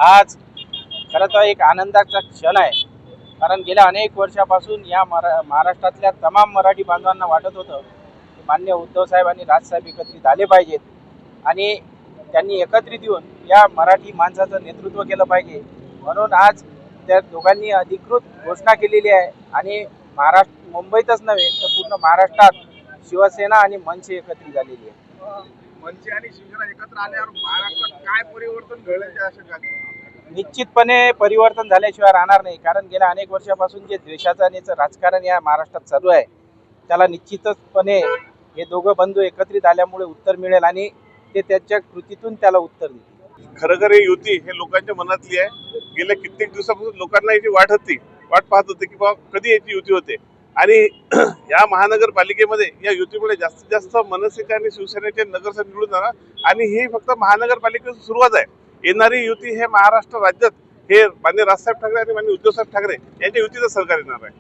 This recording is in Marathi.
आज खरं तर एक आनंदाचा क्षण आहे, कारण गेल्या अनेक वर्षापासून या महाराष्ट्रातल्या तमाम मराठी बांधवांना वाटत होतं की मान्य उद्धव साहेब आणि राजसाहेब एकत्रित आले पाहिजेत आणि त्यांनी एकत्रित येऊन या मराठी माणसाचं नेतृत्व केलं पाहिजे. म्हणून आज त्या दोघांनी अधिकृत घोषणा केलेली आहे आणि मुंबईतच नव्हे तर पूर्ण महाराष्ट्रात शिवसेना आणि मनसे एकत्रित झालेली आहे. मनसे आणि शिवसेना एकत्र आल्यावर महाराष्ट्रात काय परिवर्तन घडलं अशा निश्चितपणे परिवर्तन झाल्याशिवाय राहणार नाही, कारण गेल्या अनेक वर्षापासून जे द्वेषाचं आणि राजकारण या महाराष्ट्रात चालू आहे त्याला निश्चितचपणे हे दोघं बंधू एकत्रित आल्यामुळे उत्तर मिळेल आणि ते त्याच्या कृतीतून त्याला उत्तर देतील. खरं ही युती हे लोकांच्या मनातली आहे. गेल्या कित्येक दिवसापासून लोकांना याची वाट पाहत होते की बाबा कधी याची युती होते आणि या महानगरपालिकेमध्ये या युतीमुळे जास्तीत जास्त मनसे आणि शिवसेनेचे नगरसेवक निवडून जाणार आणि ही फक्त महानगरपालिकेची सुरुवात आहे. येणारी युती हे महाराष्ट्र राज्यात हे माननीय राजसाहेब ठाकरे आणि माननीय उद्धवसाहेब ठाकरे यांच्या युतीचं सरकार येणार आहे.